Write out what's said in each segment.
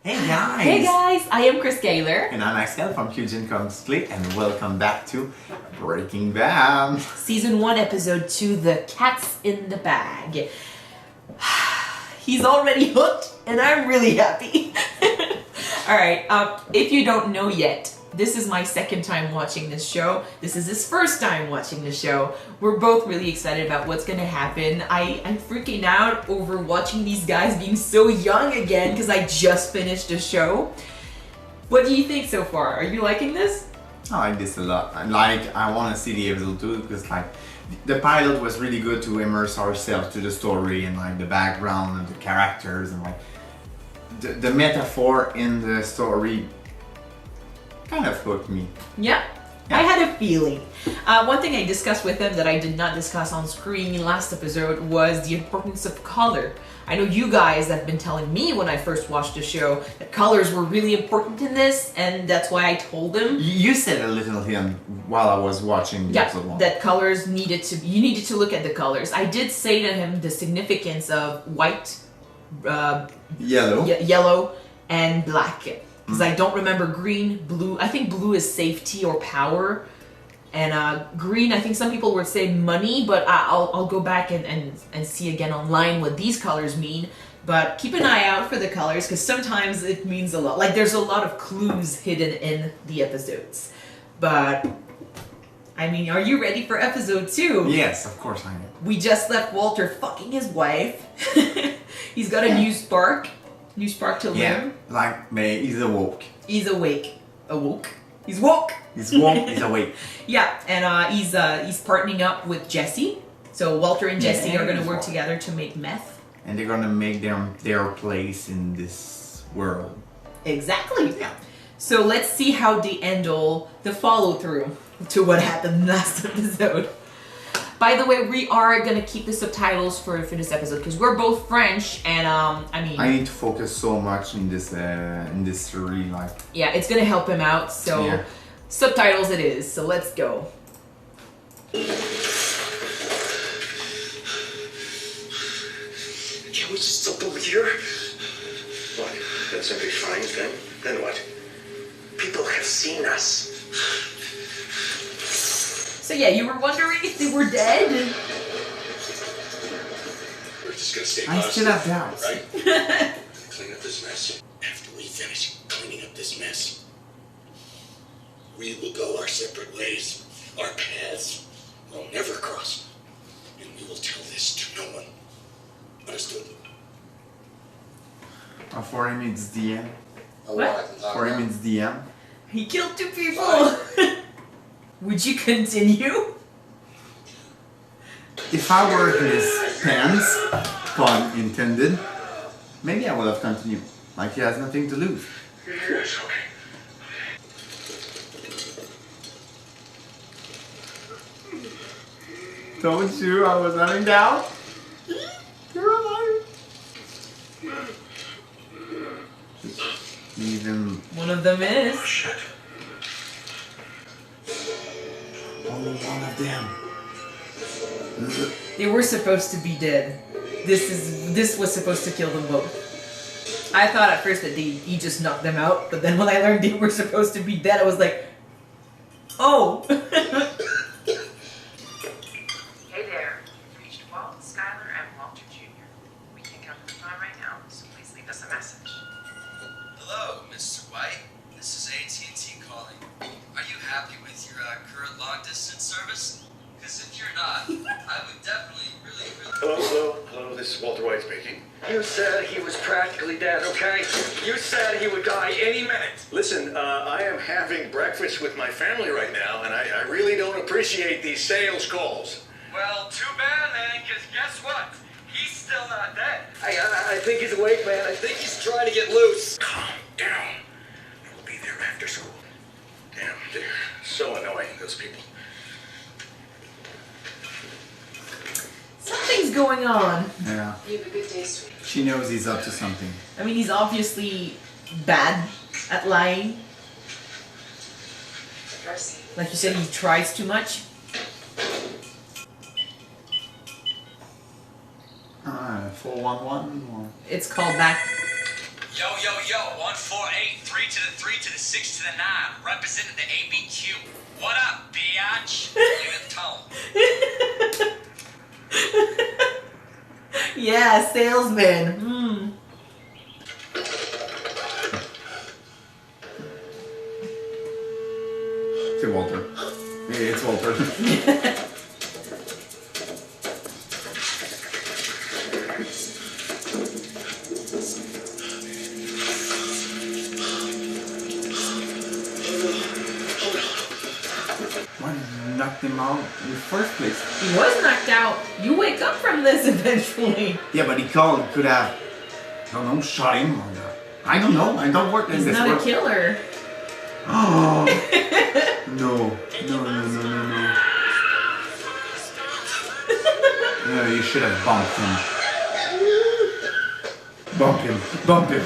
Hey guys! Hey guys, I am Skyler. And I'm Actiel from Confronts, and welcome back to Breaking Bad. Season 1, Episode 2, The Cat's in the Bag. He's already hooked, and I'm really happy. Alright, if you don't know yet, this is my second time watching this show. This is his first time watching the show. We're both really excited about what's gonna happen. I'm freaking out over watching these guys being so young again because I just finished the show. What do you think so far? Are you liking this? I like this a lot. I want to see the episode 2 because the pilot was really good to immerse ourselves to the story and the background and the characters and the metaphor in the story kind of hooked me. Yeah. I had a feeling. One thing I discussed with him that I did not discuss on screen last episode was the importance of color. I know you guys have been telling me when I first watched the show that colors were really important in this, and that's why I told him. You said a little him while I was watching the episode 1. That colors you needed to look at the colors. I did say to him the significance of white, yellow, and black. Because I don't remember green, blue. I think blue is safety or power. And green, I think some people would say money, but I'll go back and see again online what these colors mean. But keep an eye out for the colors, because sometimes it means a lot. Like, there's a lot of clues hidden in the episodes. But, I mean, are you ready for episode 2? Yes, of course I am. We just left Walter fucking his wife. He's got a new spark. New spark to live. He's awoke. He's awake. Awoke? He's woke! He's woke, he's awake. Yeah, and he's partnering up with Jesse. So Walter and Jesse are going to work together to make meth. And they're going to make their place in this world. Exactly. Yeah. So let's see how they handle the follow-through to what happened last episode. By the way, we are going to keep the subtitles for this episode because we're both French, and I need to focus so much in this story, yeah, it's going to help him out. So yeah. Subtitles it is. So let's go. Can't we just stop over here? What? That's a big fine thing. Then what? People have seen us. So yeah, you were wondering if they were dead? We're just gonna stay I still have doubts. Right? Clean up this mess. After we finish cleaning up this mess, we will go our separate ways. Our paths will never cross. And we will tell this to no one. Understood? For him it's the end. What? For him it's the end. He killed 2 people! Would you continue? If I were his pants, pun intended, maybe I would have continued. He has nothing to lose. Yes, okay. Told you I was running down. You're alive. Just leave him. One of them is. Oh, shit. Only one of them. They were supposed to be dead. This was supposed to kill them both. I thought at first that he just knocked them out, but then when I learned they were supposed to be dead, I was like, oh. Hey there, you've reached Walt, Skyler, and Walter Jr. We can't come to the phone right now, so please leave us a message. Hello, Mr. White. This is AT&T calling. Are you happy with your current long-distance service? Because if you're not, I would definitely really... Hello, this is Walter White speaking. You said he was practically dead, okay? You said he would die any minute. Listen, I am having breakfast with my family right now, and I really don't appreciate these sales calls. Well, too bad, man, because guess what? He's still not dead. I think he's awake, man. I think he's trying to get loose. Calm down. We'll be there after school. Damn, they're so annoying, those people. Something's going on. Yeah. You have a good day, sweetie. She knows he's up to something. I mean, he's obviously bad at lying. Darcy. Like you said, he tries too much. 411 or... It's called back. Yo, yo, yo, 148, 3 to the 3 to the 6 to the 9, representing the ABQ. What up, biatch? Unit tone. Yeah, salesman. It's Walter. Yeah, it's Walter. Why did you knock him out in the first place? He was knocked out. You wake up from this eventually. Yeah, but he could have, I don't know, shot him or not. I don't know. I don't work in He's this not world. a killer. Oh. No. No, you should have bumped him. Bump him.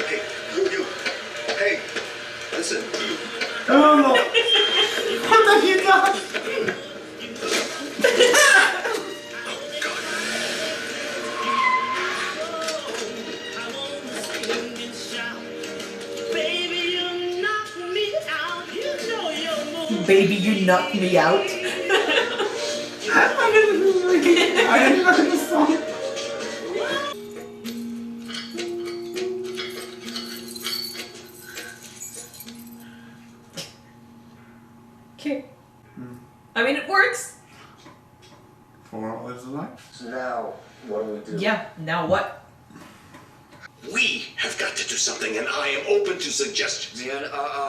Hey, you. Hey, listen. Oh no. What have you done? Baby, you knocked me out. I didn't learn the song. Okay. I mean, it works. For all his life. So now, what do we do? Yeah, now what? We have got to do something, and I am open to suggestions. Man,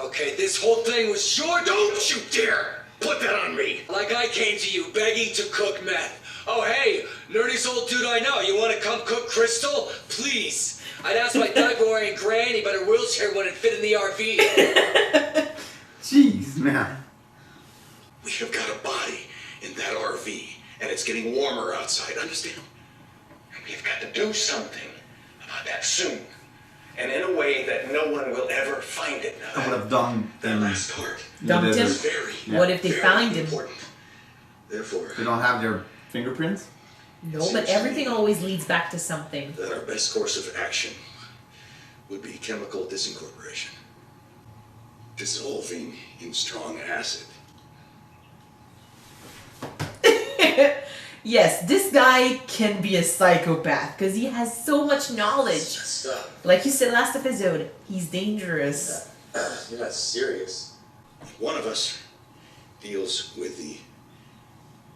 okay, this whole thing was short. Don't you dare put that on me! Like I came to you begging to cook meth. Oh, hey, nerdiest old dude I know. You want to come cook Crystal? Please. I'd ask my diaper-wearing granny, but her wheelchair wouldn't fit in the RV. Jeez, man. We have got a body in that RV, and it's getting warmer outside, understand? And we have got to do something about that soon. And in a way that no one will ever find it. Now, I would have done that them. last part Dumped him? is very, What if they very find him? important. Therefore, They don't have their fingerprints? No, but everything always leads back to something. that our best course of action would be chemical disincorporation. Dissolving in strong acid. Yes, this guy can be a psychopath because he has so much knowledge. Stop. Like you said last episode, he's dangerous. You're not serious. One of us deals with the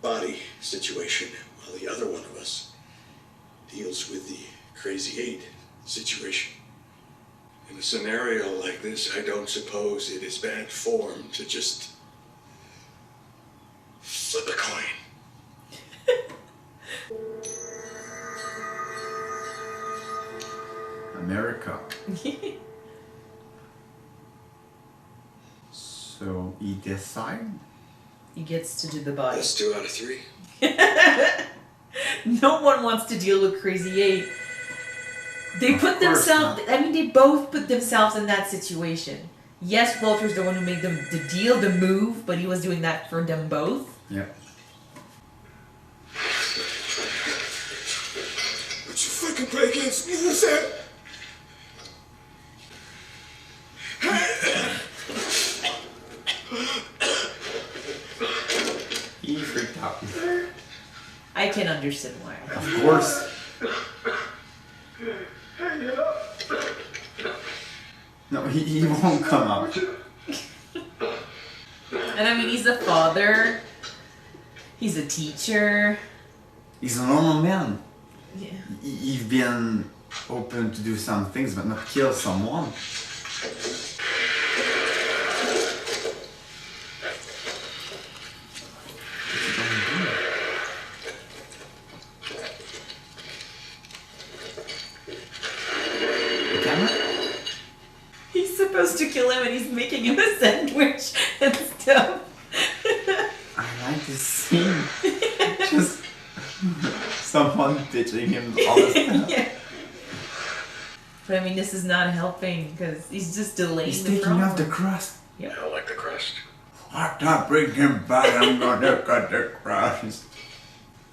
body situation, while the other one of us deals with the crazy 8 situation. In a scenario like this, I don't suppose it is bad form to just flip a coin. America. So he decide? He gets to do the body. That's 2 out of 3. No one wants to deal with Crazy 8. They Of put course themselves, not. I mean, they both put themselves in that situation. Yes, Walter's the one who made the deal, the move, but he was doing that for them both. Yeah. Would you fucking play against me, what's that? He freaked out. I can understand why. Of course. No, he won't come out. And I mean, he's a father. He's a teacher. He's a normal man. Yeah. He's been open to do some things, but not kill someone. The camera? He's supposed to kill him and he's making him a sandwich and stuff. I like this scene. Just someone pitching him all this stuff. Yeah. But I mean, this is not helping because he's just delaying He's the taking problem. off the crust. I don't like the crust. After I bring him back, I'm gonna cut the crust.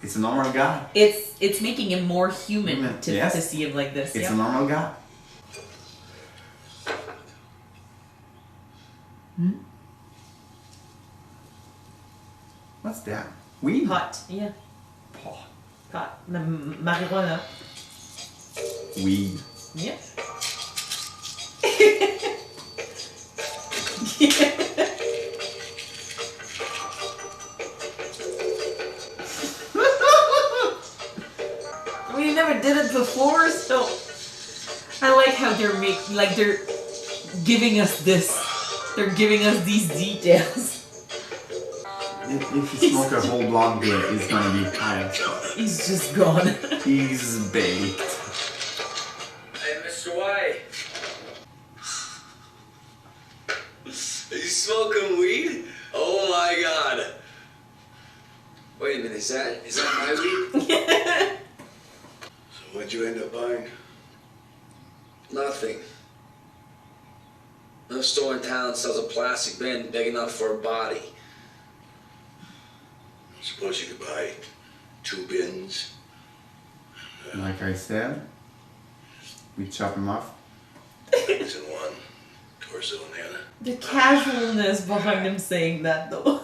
It's a normal guy. It's making him more human to Yes. to see him like this. It's yeah. a normal guy. What's that? Weed? Pot. Yeah. Pot. Pot. Marijuana. Weed. Yeah. We never did it before, so I like how they're giving us this. They're giving us these details. If you smoke a whole block there, it's gonna be high as fuck. He's just gone. He's baked. Hey, Mr. White. Are you smoking weed? Oh my god. Wait a minute, is that my weed? So what'd you end up buying? Nothing. No store in town sells a plastic bin big enough for a body. Suppose you could buy 2 bins. Like I said, we chop him off. Legs in one, torso in the other. The casualness behind him saying that, though.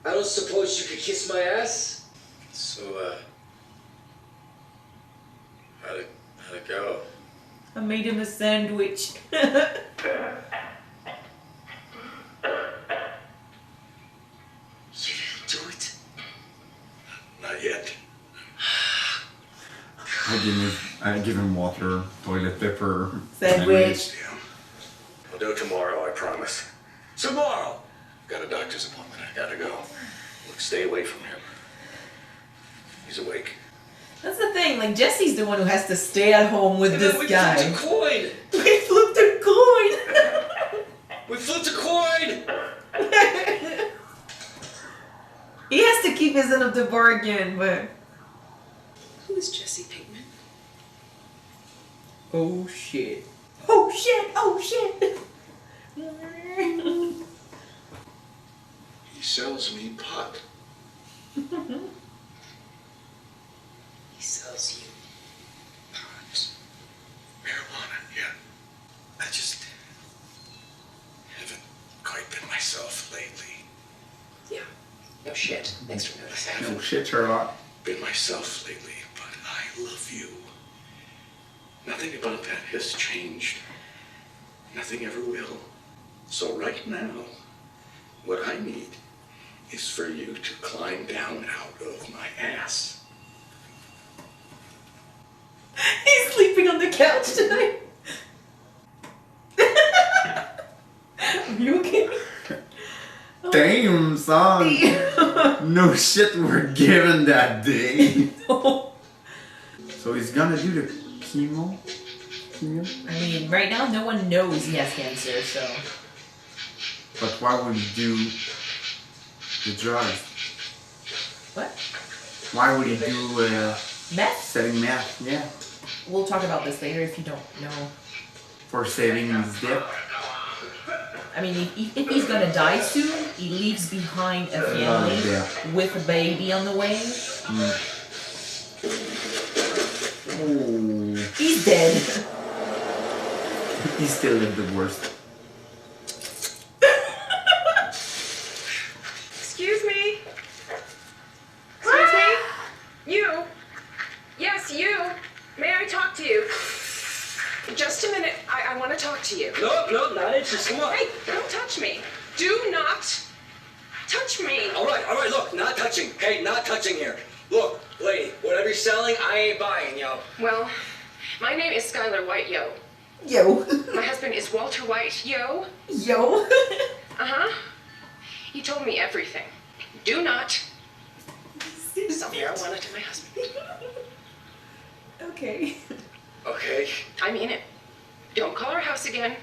I don't suppose you could kiss my ass? So, how'd it go? I made him a sandwich. You didn't do it. Not yet. I give him water, toilet paper, Sandwich. Yeah. I'll do it tomorrow, I promise. Tomorrow! Got a doctor's appointment, I gotta go. Look, stay away from him. He's awake. That's the thing, like Jesse's the one who has to stay at home with this guy. We flipped a coin! We flipped a coin! We flipped a coin! He has to keep his end of the bargain, but... Who is Jesse Pinkman? Oh shit. Oh shit, oh shit! He sells me pot. He sells you pot. Marijuana, yeah. I just haven't quite been myself lately. Yeah. No shit. Thanks for noticing. Oh shit, Sherlock. Been myself lately, but I love you. Nothing about that has changed. Nothing ever will. So right now, what I need is for you to climb down out of my ass. He's sleeping on the couch tonight. Are you okay? Damn, son. No shit we're given that day. No. So he's gonna do the chemo? I mean, right now no one knows he has cancer, so... But why would he do the drugs? What? Why would he do Meth? selling meth? Yeah. We'll talk about this later if you don't know. For saving his dip. I mean, if he's gonna die soon, he leaves behind a family Yeah. with a baby on the way. Oh. He's dead. He still lived the worst. Excuse me. Excuse me. You. Yes, you. May I talk to you? Just a minute. I want to talk to you. No, not interested. Come on. Hey, don't touch me. Do not touch me. All right, look, not touching, okay? Not touching here. Look, lady, whatever you're selling, I ain't buying, yo. Well, my name is Skyler White, yo. Yo. My husband is Walter White, yo. Yo. Uh-huh. He told me everything. Do not sell marijuana to my husband. Okay. Okay. I mean it. Don't call our house again.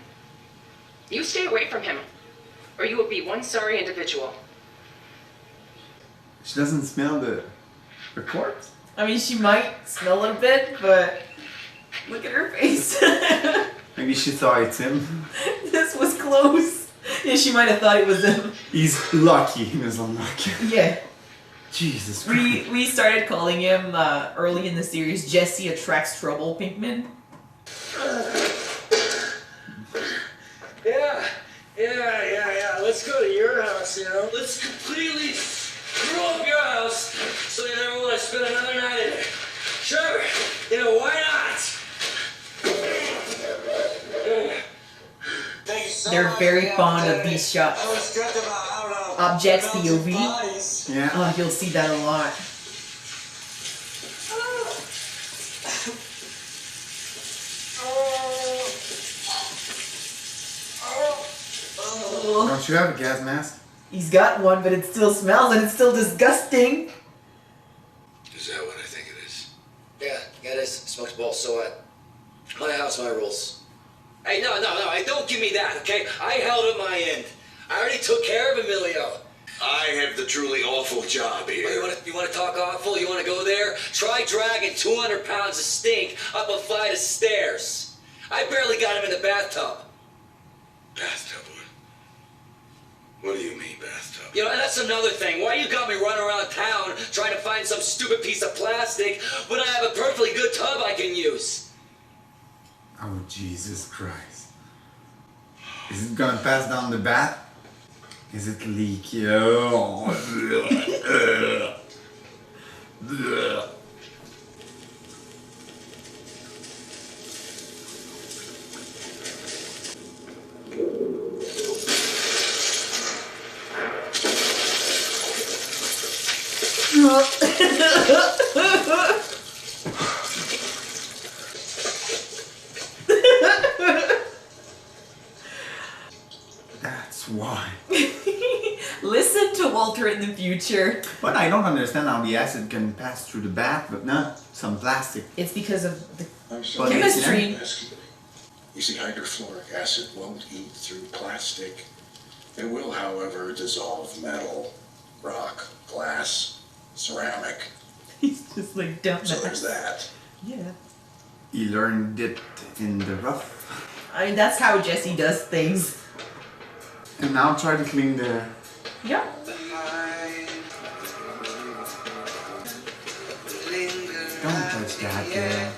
You stay away from him, or you will be one sorry individual. She doesn't smell the corpse? I mean, she might smell it a bit, but look at her face. Maybe she thought it's him. This was close. Yeah, she might have thought it was him. He's lucky. He was unlucky. Yeah. Jesus Christ. We started calling him early in the series Jesse Attracts Trouble Pinkman. Yeah. Let's go to your house, you know. Let's completely screw up your house so you never want to spend another night in it. Sure, you know, why not? They're very fond of these shots. Objects, POV. Yeah. Oh, you'll see that a lot. Don't you have a gas mask? He's got one, but it still smells and it's still disgusting. Is that what I think it is? Yeah, it is. Smokes balls, so what? My house, my rules. Hey, no, don't give me that, okay? I held up my end. I already took care of Emilio. I have the truly awful job here. You want to talk awful? You want to go there? Try dragging 200 pounds of stink up a flight of stairs. I barely got him in the bathtub. Bathtub? What do you mean, bathtub? You know, and that's another thing. Why you got me running around town trying to find some stupid piece of plastic when I have a perfectly good tub I can use? Oh, Jesus Christ. Is it gonna pass down the bath? Is it leaky? Oh. That's why. Listen to Walter in the future. But I don't understand how the acid can pass through the bath, but not some plastic. It's because of the I'm sorry. chemistry. You see, hydrofluoric acid won't eat through plastic. It will, however, dissolve metal, rock, glass, ceramic. He's just like dumb. So there's that. Yeah. He learned it in the rough. I mean, that's how Jesse does things. And now try to clean the... Yeah. Don't touch that, girl.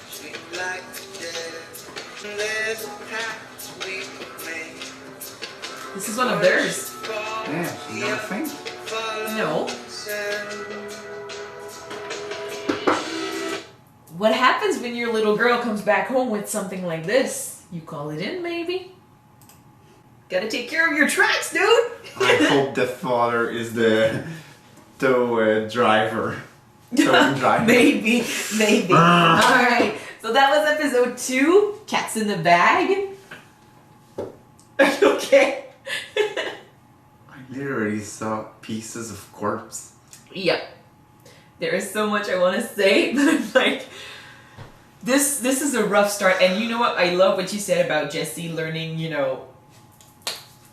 This is one of theirs. Yeah, she got a thing. No. What happens when your little girl comes back home with something like this? You call it in, maybe? Gotta take care of your tracks, dude! I hope the father is the tow driver. Towing driver. Maybe. Alright, so that was episode 2, Cats in the Bag. Are you okay? I literally saw pieces of corpse. Yep. There is so much I want to say, but I'm like, this is a rough start. And you know what? I love what you said about Jesse learning, you know,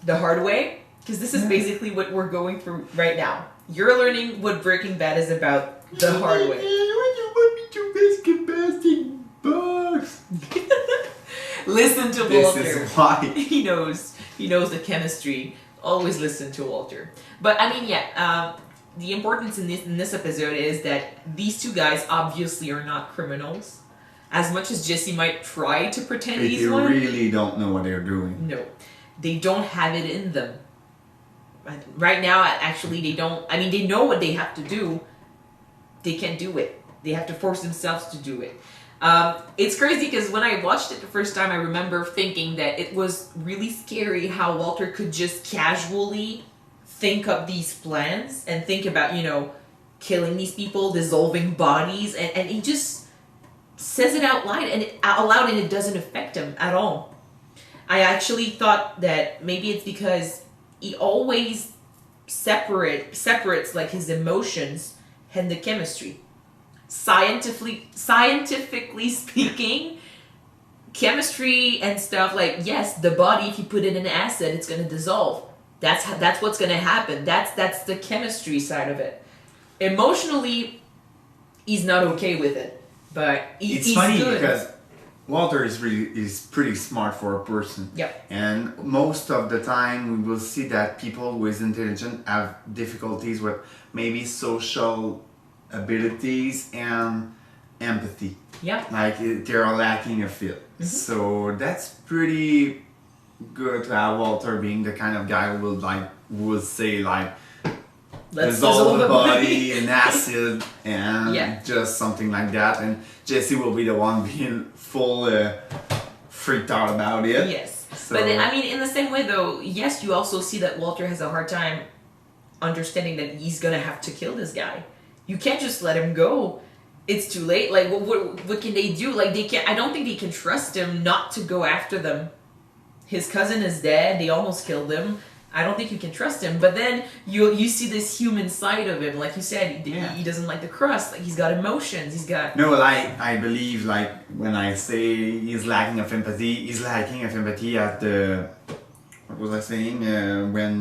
the hard way. Because this is basically what we're going through right now. You're learning what Breaking Bad is about the hard way. You want me to risk a basting bugs? Listen to This Walter. is why. He knows the chemistry. Always listen to Walter. But I mean, yeah, the importance in this episode is that these two guys obviously are not criminals. As much as Jesse might try to pretend They he's one. really don't know what they're doing. No. They don't have it in them. Right now, actually, they don't. I mean, they know what they have to do. They can't do it. They have to force themselves to do it. It's crazy because when I watched it the first time, I remember thinking that it was really scary how Walter could just casually think up these plans and think about, you know, killing these people, dissolving bodies, and he just says it out loud and it doesn't affect him at all. I actually thought that maybe it's because he always separates like his emotions and the chemistry. Scientifically speaking, chemistry and stuff, like, yes, the body, if you put it in acid, it's going to dissolve. That's what's going to happen. That's the chemistry side of it. Emotionally, he's not okay with it, but he's funny good. because Walter is pretty smart for a person. Yep. And most of the time we will see that people who is intelligent have difficulties with maybe social abilities and empathy. Yeah. Like they are lacking a feel. So that's pretty good to have Walter being the kind of guy who will say like Let's dissolve the body in acid and Yeah. just something like that, and Jesse will be the one being full freaked out about it. Yes. So- But I mean, in the same way though, yes, you also see that Walter has a hard time understanding that he's gonna have to kill this guy. You can't just let him go. It's too late. Like, what can they do? Like, they can't. I don't think they can trust him not to go after them. His cousin is dead. They almost killed him. I don't think you can trust him. But then you see this human side of him. Like you said, he doesn't like the crust. Like, he's got emotions. He's got... No, I believe, like, when I say he's lacking of empathy, he's lacking of empathy at the... What was I saying? When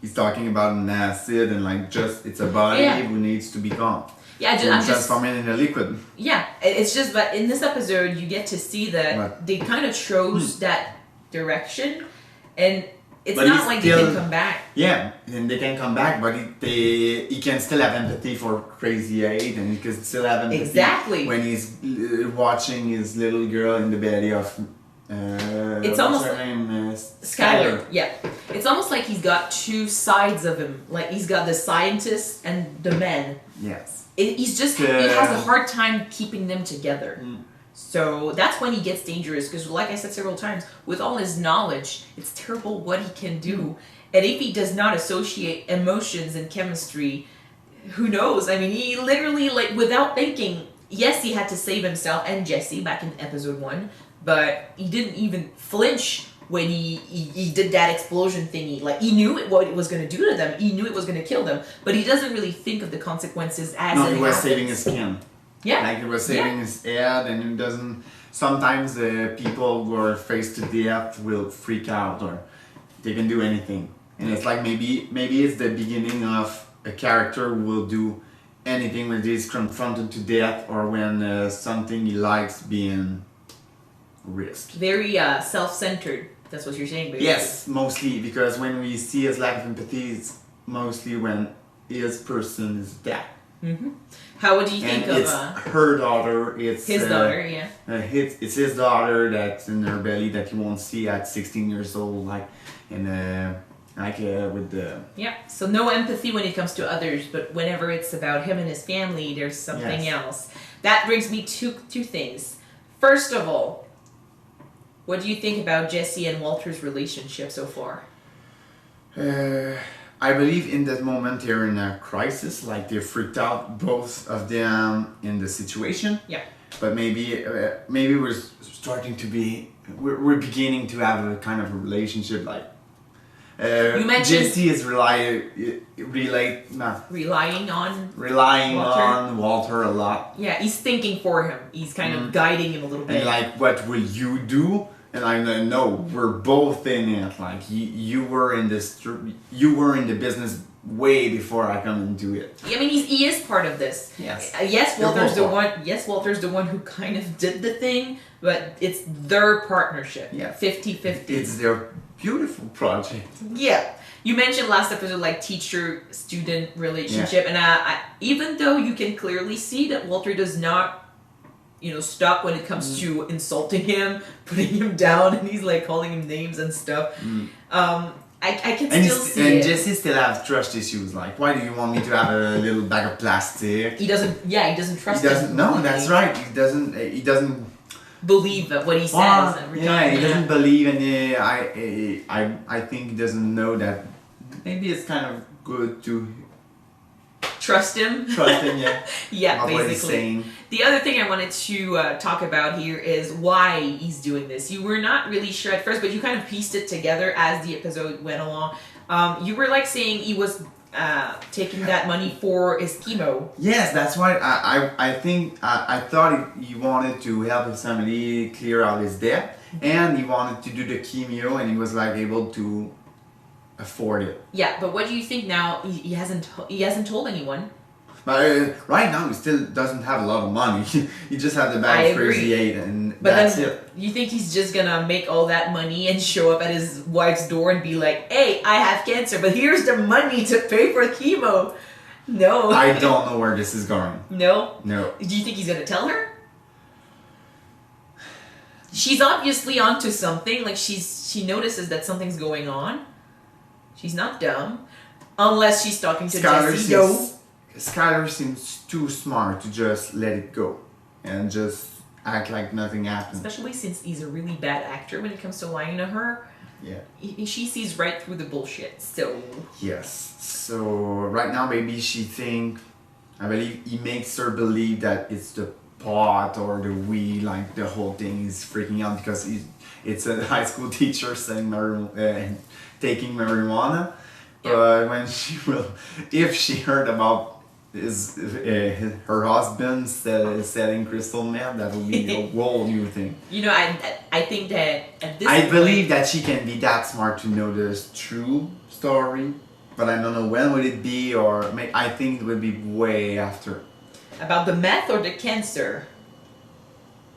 he's talking about an acid and, like, just, it's a body who needs to be calm. Yeah, I'm just... Transforming in a liquid. Yeah, it's just that in this episode, you get to see that they kind of chose that direction. And it's not like they can come back. Yeah, and they can come back, but he can still have empathy for Crazy 8, and he can still have empathy Exactly. when he's watching his little girl in the belly of It's what's almost her name? Skyler. Yeah. It's almost like he's got two sides of him. Like, he's got the scientist and the man. Yes. He has a hard time keeping them together. So that's when he gets dangerous, because like I said several times, with all his knowledge, it's terrible what he can do. And if he does not associate emotions and chemistry, who knows? I mean, he literally, like, without thinking, yes, he had to save himself and Jesse back in episode 1, but he didn't even flinch when he did that explosion thingy. Like, he knew what it was going to do to them. He knew it was going to kill them, but he doesn't really think of the consequences as No, it he was happens. saving his skin. Yeah. Like, he was saving his head, and he doesn't... Sometimes people who are faced to death will freak out, or they can do anything. And it's like maybe it's the beginning of a character who will do anything when he's confronted to death, or when something he likes being risked. Very self-centered. That's what you're saying, basically. Yes, mostly, because when we see his lack of empathy, it's mostly when his person is dead. Mm-hmm. How would you think And of it's her daughter, it's... his daughter, yeah. It's his daughter that's in her belly that you won't see at 16 years old, like, with the... Yeah, so no empathy when it comes to others, but whenever it's about him and his family, there's something else. That brings me to two things. First of all, what do you think about Jesse and Walter's relationship so far? I believe in that moment they're in a crisis, like they're freaked out, both of them in the situation. Yeah. But maybe we're starting to be, we're beginning to have a kind of a relationship, like You mentioned Jesse is relying Walter. on Walter a lot. Yeah, he's thinking for him. He's kind of guiding him a little bit. And like, what will you do? And I know we're both in it. Like you were in the business way before I come into it. I mean, he is part of this. Yes. Yes, Walter's You're the both one. Yes, Walter's the one who kind of did the thing, but it's their partnership. Yeah. 50-50. It's their beautiful project. Yeah. You mentioned last episode, like, teacher-student relationship, and even though you can clearly see that Walter does not, stop when it comes to insulting him, putting him down, and he's like calling him names and stuff. I can still see and it. Jesse still have trust issues. Like, why do you want me to have a little bag of plastic? He doesn't. Yeah, he doesn't trust. He doesn't. him. No, that's right. He doesn't believe that what he says every time. He doesn't believe, and I think he doesn't know that. Maybe it's kind of good to trust him. Trust him, yeah. Yeah, What he's basically. saying. The other thing I wanted to talk about here is why he's doing this. You were not really sure at first, but you kind of pieced it together as the episode went along. You were like saying he was taking that money for his chemo. Yes, that's why I think I thought he wanted to help his family clear out his debt, and he wanted to do the chemo, and he was like able to afford it. Yeah, but what do you think now? He hasn't told anyone. But right now he still doesn't have a lot of money. He just had the bag I of Crazy 8, But That's then it. you think he's just gonna make all that money and show up at his wife's door and be like, "Hey, I have cancer, but here's the money to pay for chemo." No. I don't know where this is going. No. No. Do you think he's gonna tell her? She's obviously onto something. Like she notices that something's going on. She's not dumb, unless she's talking to Jesse. Skyler seems too smart to just let it go and just act like nothing happened. Especially since he's a really bad actor when it comes to lying to her. Yeah. She sees right through the bullshit. So Yes. So right now, maybe I believe he makes her believe that it's the pot or the weed, like the whole thing is freaking out because it's a high school teacher saying taking marijuana. Yeah. But when if she heard about her husband selling crystal meth, that would be a whole new thing. you know, I think that at this I point, believe that she can be that smart to know the true story, but I don't know when would it be, or I think it would be way after. about the meth or the cancer.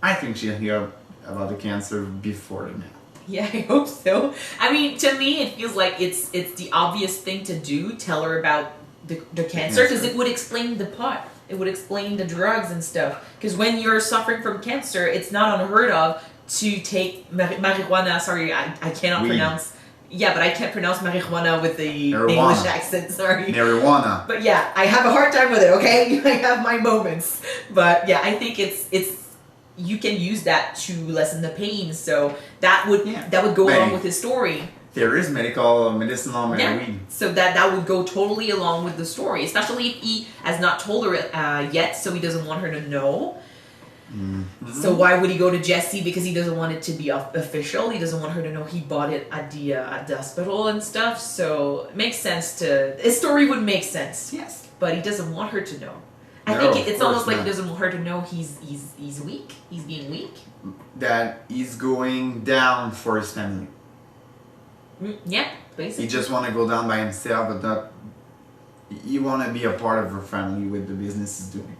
I think she'll hear about the cancer before the meth. Yeah, I hope so. I mean, to me, it feels like it's the obvious thing to do. Tell her about the cancer because it would explain the pot. It would explain the drugs and stuff. Because when you're suffering from cancer, it's not unheard of to take marijuana. Sorry, I cannot Weed. pronounce. Yeah, but I can't pronounce marijuana with the Marijuana. English accent. Sorry. Marijuana. But yeah, I have a hard time with it. Okay, I have my moments. But yeah, I think it's you can use that to lessen the pain. So that would go along with his story. There is medicinal marijuana. So that would go totally along with the story, especially if he has not told her yet, so he doesn't want her to know. Mm-hmm. So why would he go to Jesse? Because he doesn't want it to be official. He doesn't want her to know he bought it at the hospital and stuff. So it makes sense his story would make sense. Yes. But he doesn't want her to know. I No, think it's of almost course like he not. doesn't want her to know he's weak. He's being weak. That he's going down for his family. Yeah, basically. He just want to go down by himself, but not. He want to be a part of her family with the business he's doing.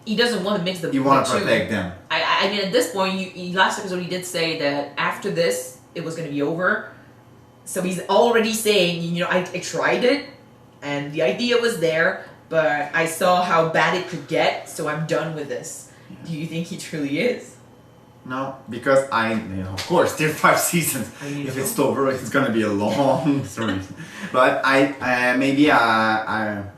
He doesn't want to mix the He want to two. protect them. I mean, at this point, last episode he did say that after this, it was going to be over. So he's already saying, I tried it, and the idea was there, but I saw how bad it could get, so I'm done with this. Do you think he truly is? No, because of course, there are 5 seasons. If it's over, it's gonna be a long story. But I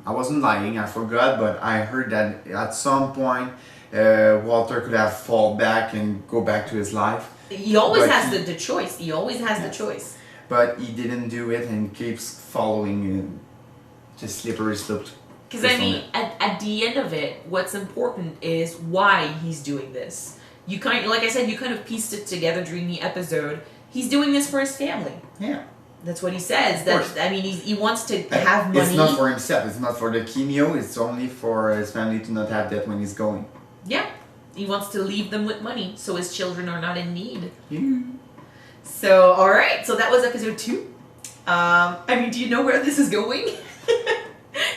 wasn't lying. I forgot, but I heard that at some point Walter could have fall back and go back to his life. He always But has the choice. He always has the choice. But he didn't do it and keeps following the slippery slope. Because I mean, at the end of it, what's important is why he's doing this. Like I said, you kind of pieced it together during the episode. He's doing this for his family. Yeah. That's what he says. course. He wants to have money. It's not for himself. It's not for the chemio. It's only for his family to not have that when he's going. Yeah. He wants to leave them with money so his children are not in need. Yeah. So, alright. So that was episode 2. Do you know where this is going?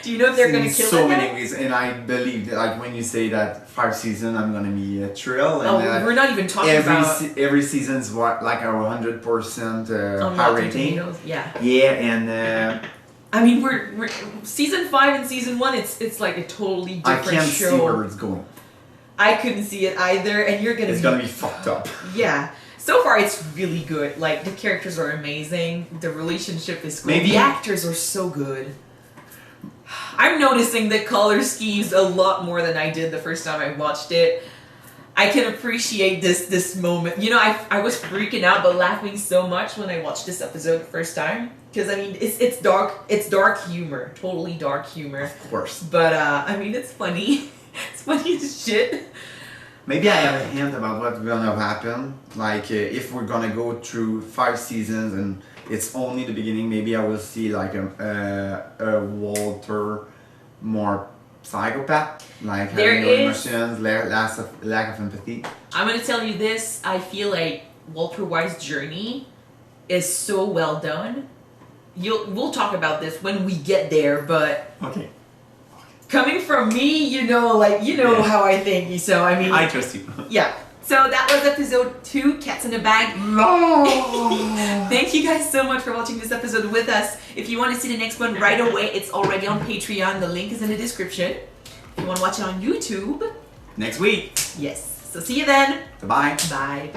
Do you know if they're going to kill so him? many ways, and I believe that, like when you say that 5 seasons, I'm gonna be thrilled. And We're not even talking about every season's like a 100% on high Rotten rating. Tomatoes. Yeah. Yeah, and We're season 5 and season 1. It's like a totally I different can't show. see where it's going. I couldn't see it either, and you're gonna. It's gonna be fucked up. Yeah. So far, it's really good. Like the characters are amazing. The relationship is cool. Maybe- The actors are so good. I'm noticing the color schemes a lot more than I did the first time I watched it. I can appreciate this moment. I was freaking out but laughing so much when I watched this episode the first time because it's dark humor, totally dark humor. Of course. But it's funny. It's funny as shit. Maybe I have a hint about what's gonna happen. Like if we're gonna go through 5 seasons and it's only the beginning, maybe I will see like a Walter more psychopath, like having no emotions, lack of empathy. I'm gonna tell you this. I feel like Walter White's journey is so well done. We'll talk about this when we get there, but Okay. coming from me, how I think. So I trust you. yeah. So that was episode 2, Cats in the Bag. No. Thank you guys so much for watching this episode with us. If you want to see the next one right away, it's already on Patreon. The link is in the description. If you want to watch it on YouTube, Next week. yes. So see you then. Goodbye. Bye.